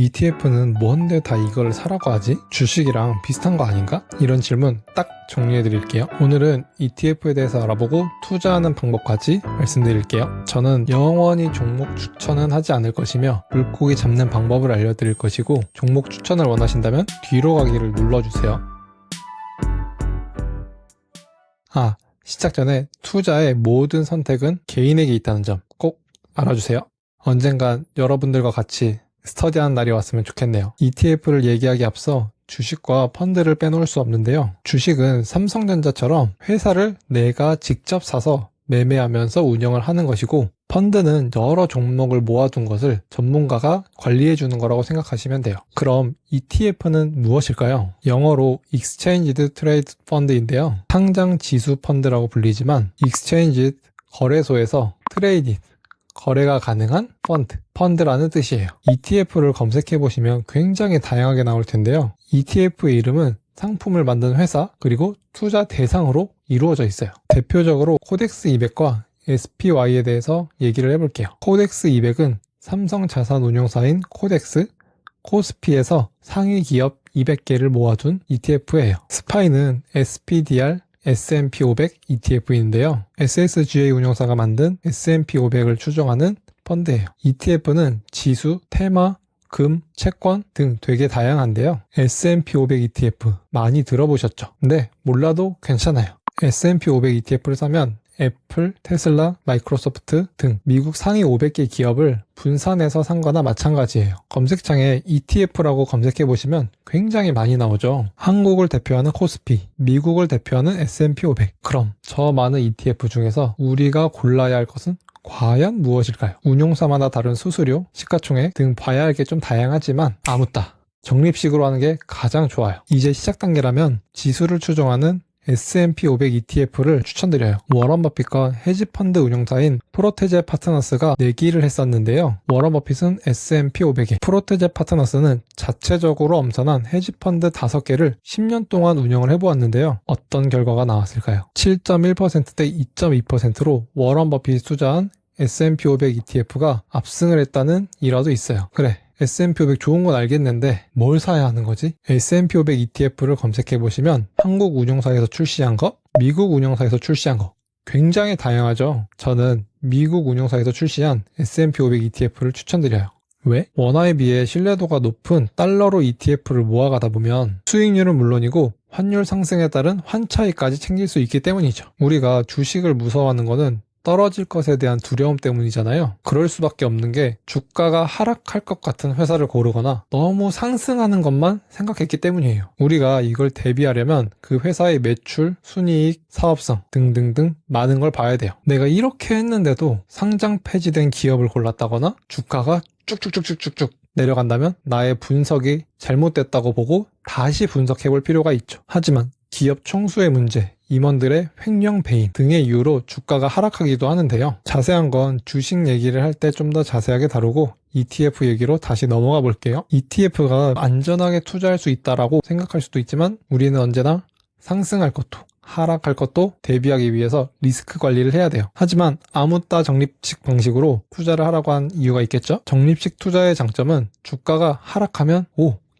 ETF는 뭔데 다 이걸 사라고 하지? 주식이랑 비슷한 거 아닌가? 이런 질문 딱 정리해 드릴게요. 오늘은 ETF에 대해서 알아보고 투자하는 방법까지 말씀드릴게요. 저는 영원히 종목 추천은 하지 않을 것이며 물고기 잡는 방법을 알려드릴 것이고, 종목 추천을 원하신다면 뒤로 가기를 눌러주세요. 시작 전에 투자의 모든 선택은 개인에게 있다는 점 꼭 알아주세요. 언젠간 여러분들과 같이 스터디하는 날이 왔으면 좋겠네요. ETF를 얘기하기 앞서 주식과 펀드를 빼놓을 수 없는데요. 주식은 삼성전자처럼 회사를 내가 직접 사서 매매하면서 운영을 하는 것이고, 펀드는 여러 종목을 모아둔 것을 전문가가 관리해주는 거라고 생각하시면 돼요. 그럼 ETF는 무엇일까요? 영어로 Exchange Traded Fund인데요. 상장 지수 펀드라고 불리지만 Exchange 거래소에서 Traded 거래가 가능한 펀드라는 뜻이에요. ETF를 검색해보시면 굉장히 다양하게 나올 텐데요. ETF의 이름은 상품을 만든 회사 그리고 투자 대상으로 이루어져 있어요. 대표적으로 코덱스 200과 SPY에 대해서 얘기를 해볼게요. 코덱스 200은 삼성자산운용사인 코스피에서 상위 기업 200개를 모아둔 ETF예요. 스파이는 SPDR S&P 500 ETF인데요. SSGA 운용사가 만든 S&P 500을 추종하는 펀드예요. ETF는 지수, 테마, 금, 채권 등 되게 다양한데요. S&P 500 ETF 많이 들어보셨죠? 근데 몰라도 괜찮아요. S&P 500 ETF를 사면 애플, 테슬라, 마이크로소프트 등 미국 상위 500개 기업을 분산해서 산 거나 마찬가지예요. 검색창에 ETF라고 검색해보시면 굉장히 많이 나오죠. 한국을 대표하는 코스피, 미국을 대표하는 S&P 500. 그럼 저 많은 ETF 중에서 우리가 골라야 할 것은 과연 무엇일까요? 운용사마다 다른 수수료, 시가총액 등 봐야 할 게 좀 다양하지만 아무따 적립식으로 하는 게 가장 좋아요. 이제 시작 단계라면 지수를 추종하는 S&P 500 ETF를 추천드려요. 워런 버핏과 헤지펀드 운용사인 프로테제 파트너스가 내기를 했었는데요. 워런 버핏은 S&P 500에, 프로테제 파트너스는 자체적으로 엄선한 헤지펀드 5개를 10년 동안 운영을 해보았는데요. 어떤 결과가 나왔을까요? 7.1%대 2.2%로 워런 버핏이 투자한 S&P 500 ETF가 압승을 했다는 일화도 있어요. 그래, S&P 500 좋은 건 알겠는데 뭘 사야 하는 거지? S&P 500 ETF를 검색해보시면 한국 운용사에서 출시한 거, 미국 운용사에서 출시한 거 굉장히 다양하죠. 저는 미국 운용사에서 출시한 S&P 500 ETF를 추천드려요. 왜? 원화에 비해 신뢰도가 높은 달러로 ETF를 모아가다 보면 수익률은 물론이고 환율 상승에 따른 환차익까지 챙길 수 있기 때문이죠. 우리가 주식을 무서워하는 거는 떨어질 것에 대한 두려움 때문이잖아요. 그럴 수밖에 없는 게 주가가 하락할 것 같은 회사를 고르거나 너무 상승하는 것만 생각했기 때문이에요. 우리가 이걸 대비하려면 그 회사의 매출, 순이익, 사업성 등등등 많은 걸 봐야 돼요. 내가 이렇게 했는데도 상장 폐지된 기업을 골랐다거나 주가가 쭉쭉쭉쭉쭉 내려간다면 나의 분석이 잘못됐다고 보고 다시 분석해 볼 필요가 있죠. 하지만 기업 총수의 문제, 임원들의 횡령 배임 등의 이유로 주가가 하락하기도 하는데요. 자세한 건 주식 얘기를 할 때 좀 더 자세하게 다루고 ETF 얘기로 다시 넘어가 볼게요. ETF가 안전하게 투자할 수 있다라고 생각할 수도 있지만 우리는 언제나 상승할 것도 하락할 것도 대비하기 위해서 리스크 관리를 해야 돼요. 하지만 아무따 적립식 방식으로 투자를 하라고 한 이유가 있겠죠? 적립식 투자의 장점은 주가가 하락하면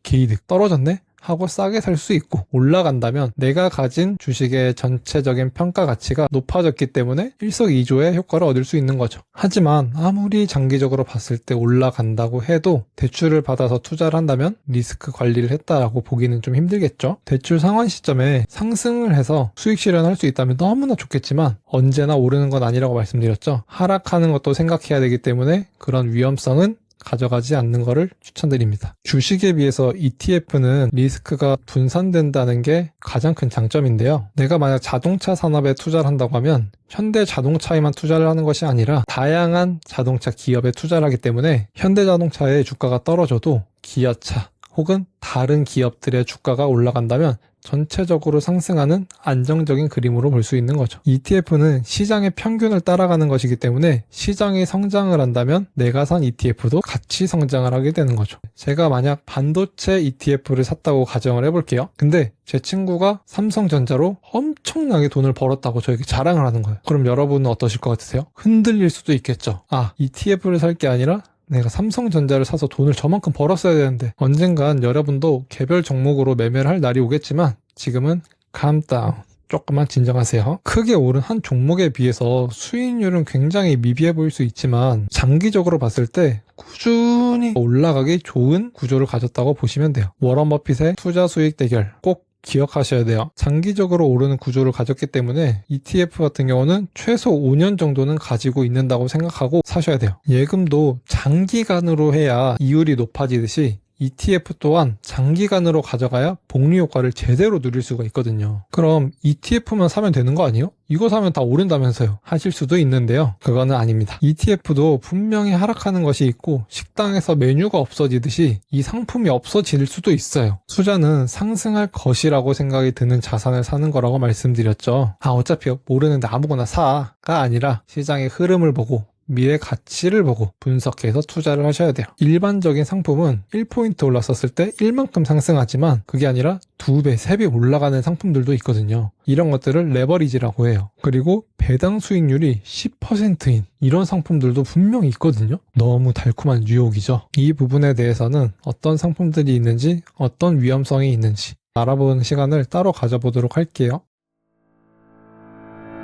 개이득 떨어졌네? 하고 싸게 살 수 있고, 올라간다면 내가 가진 주식의 전체적인 평가 가치가 높아졌기 때문에 일석이조의 효과를 얻을 수 있는 거죠. 하지만 아무리 장기적으로 봤을 때 올라간다고 해도 대출을 받아서 투자를 한다면 리스크 관리를 했다라고 보기는 좀 힘들겠죠. 대출 상환 시점에 상승을 해서 수익 실현할 수 있다면 너무나 좋겠지만 언제나 오르는 건 아니라고 말씀드렸죠. 하락하는 것도 생각해야 되기 때문에 그런 위험성은 가져가지 않는 것을 추천드립니다. 주식에 비해서 ETF는 리스크가 분산된다는 게 가장 큰 장점인데요. 내가 만약 자동차 산업에 투자를 한다고 하면 현대자동차에만 투자를 하는 것이 아니라 다양한 자동차 기업에 투자를 하기 때문에 현대자동차의 주가가 떨어져도 기아차 혹은 다른 기업들의 주가가 올라간다면 전체적으로 상승하는 안정적인 그림으로 볼 수 있는 거죠. ETF는 시장의 평균을 따라가는 것이기 때문에 시장이 성장을 한다면 내가 산 ETF도 같이 성장을 하게 되는 거죠. 제가 만약 반도체 ETF를 샀다고 가정을 해볼게요. 근데 제 친구가 삼성전자로 엄청나게 돈을 벌었다고 저에게 자랑을 하는 거예요. 그럼 여러분은 어떠실 것 같으세요? 흔들릴 수도 있겠죠. ETF를 살 게 아니라 내가 삼성전자를 사서 돈을 저만큼 벌었어야 되는데 언젠간 여러분도 개별 종목으로 매매를 할 날이 오겠지만 지금은 calm down. 조금만 진정하세요. 크게 오른 한 종목에 비해서 수익률은 굉장히 미비해 보일 수 있지만 장기적으로 봤을 때 꾸준히 올라가기 좋은 구조를 가졌다고 보시면 돼요. 워런 버핏의 투자 수익 대결 꼭 기억하셔야 돼요. 장기적으로 오르는 구조를 가졌기 때문에 ETF 같은 경우는 최소 5년 정도는 가지고 있는다고 생각하고 사셔야 돼요. 예금도 장기간으로 해야 이율이 높아지듯이 ETF 또한 장기간으로 가져가야 복리 효과를 제대로 누릴 수가 있거든요. 그럼 ETF만 사면 되는 거 아니에요? 이거 사면 다 오른다면서요? 하실 수도 있는데요. 그거는 아닙니다. ETF도 분명히 하락하는 것이 있고 식당에서 메뉴가 없어지듯이 이 상품이 없어질 수도 있어요. 투자는 상승할 것이라고 생각이 드는 자산을 사는 거라고 말씀드렸죠. 어차피 모르는데 아무거나 사가 아니라 시장의 흐름을 보고 미래 가치를 보고 분석해서 투자를 하셔야 돼요. 일반적인 상품은 1포인트 올랐었을 때 1만큼 상승하지만 그게 아니라 2배, 3배 올라가는 상품들도 있거든요. 이런 것들을 레버리지라고 해요. 그리고 배당 수익률이 10%인 이런 상품들도 분명히 있거든요. 너무 달콤한 유혹이죠. 이 부분에 대해서는 어떤 상품들이 있는지, 어떤 위험성이 있는지 알아보는 시간을 따로 가져보도록 할게요.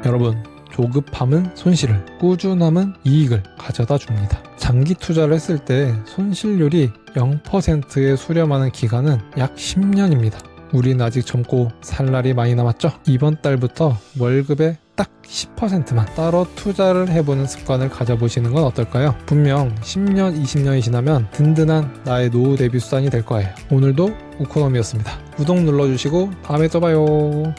여러분, 조급함은 손실을, 꾸준함은 이익을 가져다 줍니다. 장기 투자를 했을 때 손실률이 0%에 수렴하는 기간은 약 10년입니다. 우린 아직 젊고 살 날이 많이 남았죠? 이번 달부터 월급의 딱 10%만 따로 투자를 해보는 습관을 가져보시는 건 어떨까요? 분명 10년, 20년이 지나면 든든한 나의 노후 대비 수단이 될 거예요. 오늘도 우코노미였습니다. 구독 눌러주시고 다음에 또 봐요.